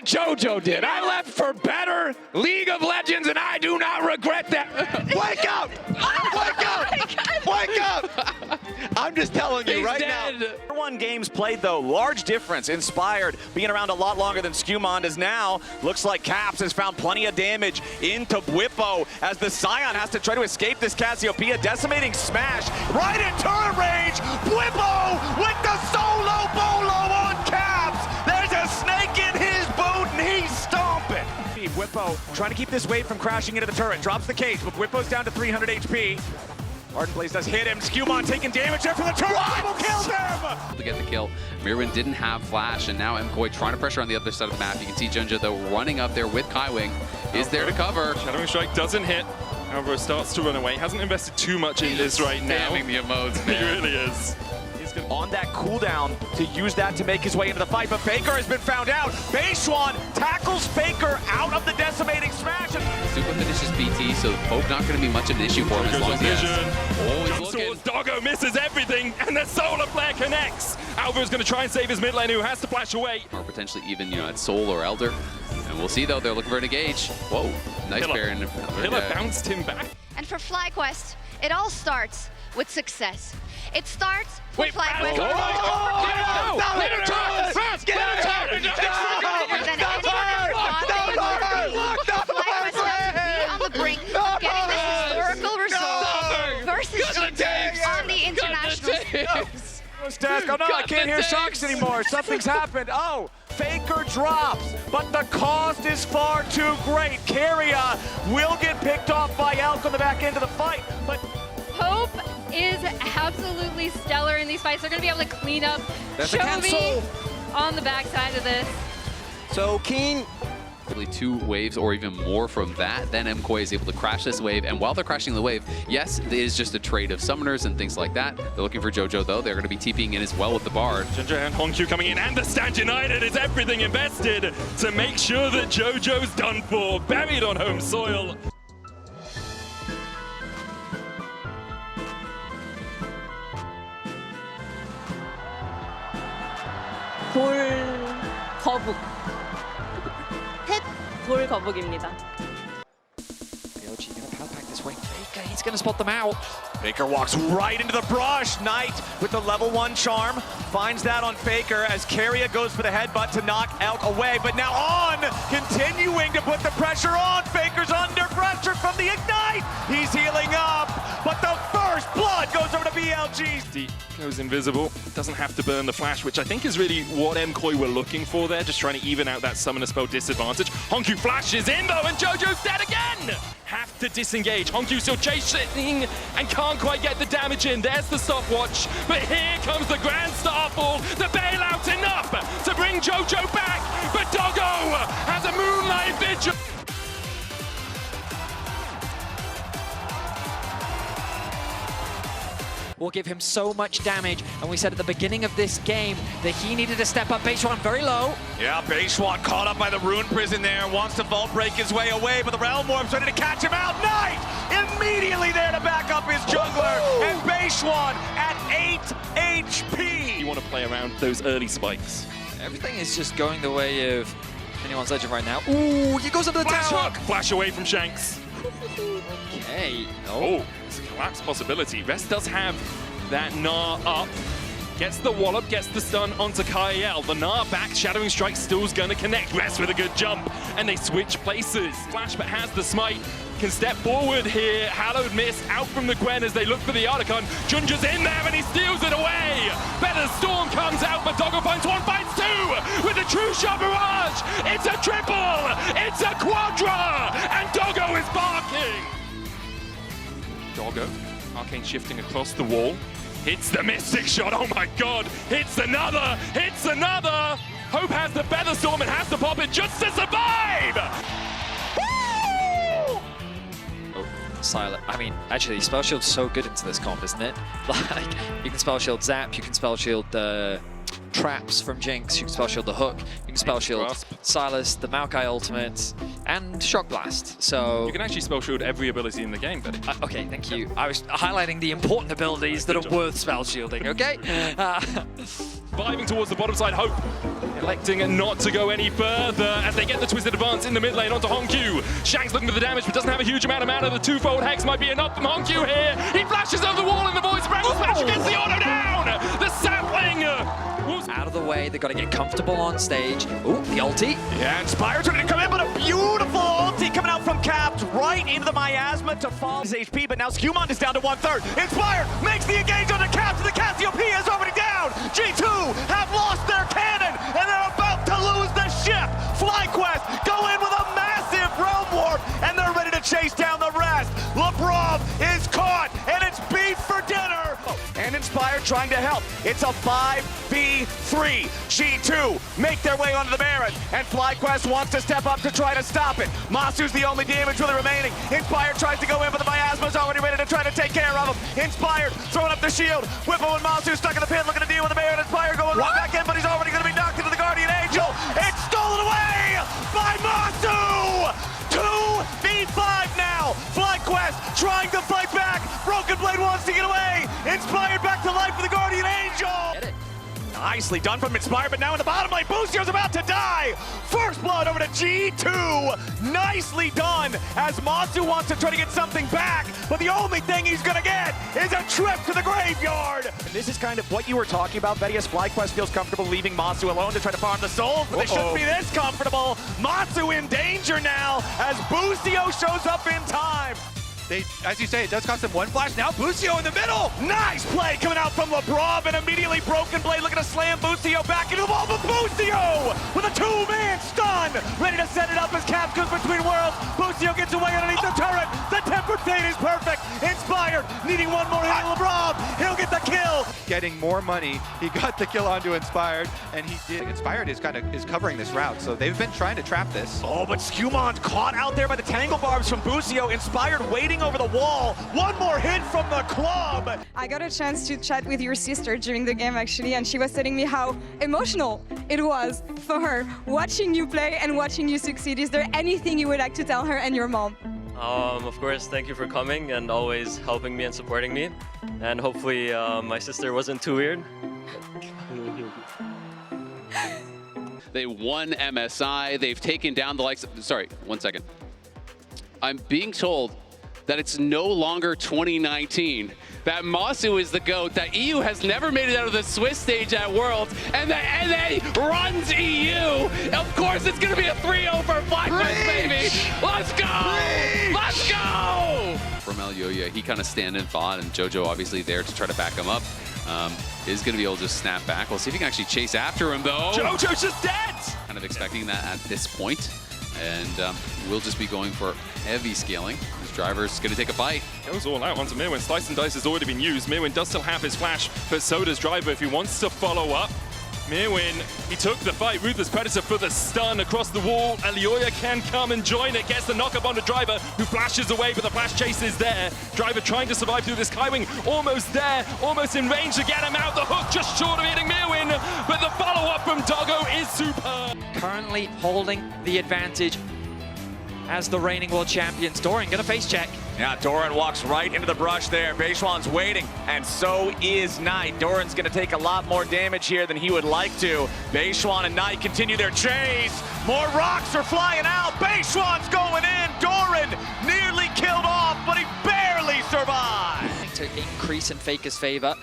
what JoJo did. I left for better League of Legends, and I do not regret that. Wake up! Wake up! Wake up! I'm just telling you right now. One games played though, large difference. Inspired being around a lot longer than Skewmond is now. Looks like Caps has found plenty of damage into Bwipo as the Scion has to try to escape this Cassiopeia. Decimating smash right in turret range. Bwipo with the solo bolo on Caps. There's a snake in his boot and he's stomping. Bwipo trying to keep this wave from crashing into the turret. Drops the case, but Bwipo's down to 300 HP. Ardenblaze does hit him. Skewmond taking damage there from the turret. Bwipo kills him! To get the kill. Mirwin didn't have flash, and now MKOI trying to pressure on the other side of the map. You can see Junja, though, running up there with Kaiwing. Is there to cover. Shadowing Strike doesn't hit. However, starts to run away. Hasn't invested too much in this right now. Spamming the emotes, man. He really is. On that cooldown to use that to make his way into the fight, but Faker has been found out. Beishwan tackles Faker out of the decimating smash. Super finishes BT, so Pope not going to be much of an issue for him as long as he has. Jumps towards Doggo, misses everything, and the solar flare connects. Alva's going to try and save his mid lane, who has to flash away. Or potentially even, at Soul or Elder. And we'll see, though, they're looking for an engage. Whoa, nice Baron. Pillar bounced him back. And for FlyQuest, it all starts with success. It starts with FlyQuest. Get on the brink of getting this historical result versus on the international stage. Oh no, I can't hear shocks anymore. Something's happened. Oh, Faker drops, but the cost is far too great. Keria will get picked off by Elk on the back end of the fight, but Pope is absolutely stellar in these fights. They're going to be able to clean up Chovy on the backside of this. So Keen. Probably 2 waves or even more from that, then MKOI is able to crash this wave. And while they're crashing the wave, yes, it is just a trade of summoners and things like that. They're looking for JoJo, though. They're going to be TPing in as well with the Bard. Junja and Hongkyu coming in, and the Stand United is everything invested to make sure that JoJo's done for, buried on home soil. 볼 거북. 볼 거북입니다. LG gonna power pack this way. Faker, he's gonna spot them out. Faker walks right into the brush. Knight with the level 1 charm finds that on Faker as Keria goes for the headbutt to knock Elk away. But now on, continuing to put the pressure on. Faker's under pressure from the ignite. He's healing up, but the first blood goes over to BLG. He goes invisible, doesn't have to burn the flash, which I think is really what MKOI were looking for there, just trying to even out that summoner spell disadvantage. Hongkyu flashes in though, and JoJo's dead again! Have to disengage. Hongkyu still chasing and can't quite get the damage in. There's the stopwatch, but here comes the Grand Starfall. The bailout's enough to bring JoJo back, but Doggo has a Moonlight Vigil. Will give him so much damage, and we said at the beginning of this game that he needed to step up. Beishwan very low. Yeah, Beishwan caught up by the Rune Prison there, wants to vault break his way away, but the Realm Orb's ready to catch him out. Knight immediately there to back up his jungler, and Beishwan at 8 HP. You want to play around those early spikes. Everything is just going the way of anyone's legend right now. Ooh, he goes under the Flash tower. hook, flash away from Shanks. Okay. Oh, it's a collapse possibility. Rest does have that Gnar up. Gets the wallop, gets the stun onto Kael. The Gnar back, Shadowing Strike still's going to connect. Rest with a good jump, and they switch places. Flash but has the smite. Can step forward here. Hallowed Mist out from the Gwen as they look for the Archon. Junja's in there and he steals it away. Better Storm comes out, but Doggo finds 1, finds 2 with a true shot barrage. It's a triple, it's a quadra, and Doggo is barking. Doggo, Arcane shifting across the wall. Hits the Mystic shot, oh my god. Hits another, hits another. Hope has the Feather Storm and has to pop it just to survive. Silent. I mean, actually, Spell Shield's so good into this comp, isn't it? Like, you can Spell Shield Zap, you can Spell Shield traps from Jinx, you can Spell Shield the Hook, you can Spell Shield Silas, the Maokai ultimate, and Shock Blast. So you can actually Spell Shield every ability in the game, buddy. Okay, thank you. I was highlighting the important abilities that are worth Spell Shielding, okay? Vibing towards the bottom side, Hope electing not to go any further as they get the twisted advance in the mid lane onto Honkyu. Shank's looking for the damage, but doesn't have a huge amount of mana. The twofold hex might be enough from Honkyu here. He flashes over the wall in the voice. Brandon Smasher gets the auto down. The sapling. Out of the way, they've got to get comfortable on stage. Ooh, the ulti. Yeah, Inspired's ready to come in, but a beautiful ulti coming out from Caps right into the miasma to fall his HP, but now Skewmon is down to 1/3. Inspired makes the engage on the Caps, and the Cassiopeia is already down. G2 have lost their cannon, and they're about to lose the ship. FlyQuest go in with a massive realm warp, and they're ready to chase down the rest. LeBron is caught, and it's beef for dinner. And Inspired trying to help. It's a 5v3. G2 make their way onto the Baron, and FlyQuest wants to step up to try to stop it. Masu's the only damage really remaining. Inspired tries to go in, but the miasma's already ready to try to take care of him. Inspired throwing up the shield. Whippo and Masu stuck in the pit looking to deal with the Baron. Inspired going right back in, but he's already going to be knocked into the Guardian Angel. It's stolen away by Masu! 2v5 now. FlyQuest trying to fight back. Broken Blade wants to get away. Inspired back to life for the Guardian Angel. Nicely done from Inspired, but now in the bottom lane, Boostio's about to die. First blood over to G2. Nicely done as Masu wants to try to get something back, but the only thing he's gonna get is a trip to the graveyard. This is kind of what you were talking about, Betty, as FlyQuest feels comfortable leaving Masu alone to try to farm the souls, but they shouldn't be this comfortable. Masu in danger now as Boostio shows up in time. As you say, it does cost them one flash. Now Boostio in the middle. Nice play coming out from LeBron, and immediately Broken Blade looking to slam Boostio back into the wall, but Boostio with a two-man stun, ready to set it up as Caps goes between worlds. Boostio gets away underneath the turret. The tempered fade is perfect. Inspired, needing one more hit on LeBron. He'll get the kill. Getting more money. He got the kill onto Inspired, and he did. Inspired is covering this route, so they've been trying to trap this. Oh, but Skewmon caught out there by the tangle barbs from Boostio. Inspired waiting over the wall. One more hit from the club. I got a chance to chat with your sister during the game actually, and she was telling me how emotional it was for her watching you play and watching you succeed. Is there anything you would like to tell her and your mom? Of course, thank you for coming and always helping me and supporting me. And hopefully my sister wasn't too weird. They won MSI. They've taken down the likes of... Sorry, 1 second. I'm being told that it's no longer 2019, that Masu is the GOAT, that EU has never made it out of the Swiss stage at Worlds, and that NA runs EU. Of course, it's going to be a 3-0 for FlyQuest, baby. Let's go! Let's go! From Elyoya, he kind of stand and thought, and JoJo obviously there to try to back him up. Is going to be able to just snap back. We'll see if he can actually chase after him, though. JoJo's just dead! Kind of expecting that at this point. And we'll just be going for heavy scaling. This driver's going to take a bite. Goes all out onto Mirwin. Slice and Dice has already been used. Mirwin does still have his flash, but so does Driver if he wants to follow up. Mirwin, he took the fight. Ruthless Predator for the stun across the wall. Elyoya can come and join it. Gets the knock-up onto Driver, who flashes away, but the flash chase is there. Driver trying to survive through this Skywing. Almost there, almost in range to get him out. The hook just short of hitting Mirwin, but the follow-up from Doggo is superb. Currently holding the advantage as the reigning world champions. Doran gonna face check. Yeah, Doran walks right into the brush there. Beishuan's waiting, and so is Knight. Doran's gonna take a lot more damage here than he would like to. Beishuan and Knight continue their chase. More rocks are flying out. Beishuan's going in. Doran nearly killed off, but he barely survived. To increase in Faker's favor.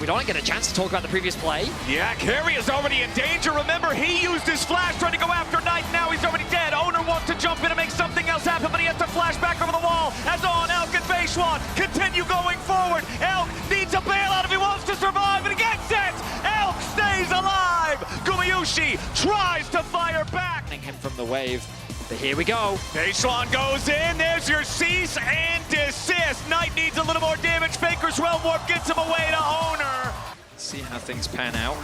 We don't get a chance to talk about the previous play. Yeah, Carey is already in danger. Remember, he used his flash trying to go after Knight. Now he's already dead. Owner wants to jump in and make something else happen, but he has to flash back over the wall. As on, Elk and Beishuan continue going forward. Elk needs a bailout if he wants to survive, and he gets it! Elk stays alive! Gumayushi tries to fire back. Him from the wave. But here we go. Beishuan goes in. There's your cease and desist. Knight needs a little more damage. Faker's Realm Warp gets him away to Owner. See how things pan out.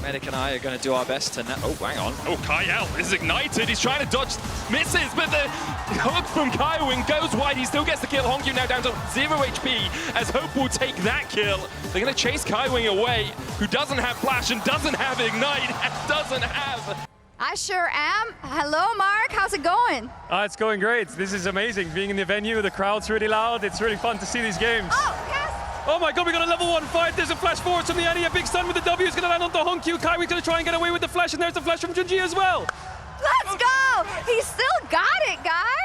Medic and I are going to do our best to... Oh, hang on. Oh, Kyle is ignited. He's trying to dodge, misses, but the hook from Kaiwing goes wide. He still gets the kill. Honkyu now down to 0 HP as Hope will take that kill. They're going to chase Kaiwing away, who doesn't have flash and doesn't have ignite and doesn't have... I sure am. Hello, Mark. How's it going? It's going great. This is amazing. Being in the venue, the crowd's really loud. It's really fun to see these games. Oh, yes. Oh my god, we got a level 1 fight. There's a flash forwards from the Annie. A big stun with the W is going to land onto Honkyu. Kaiwi's going to try and get away with the flash, and there's the flash from Junji as well. Let's go! He still got it, guys!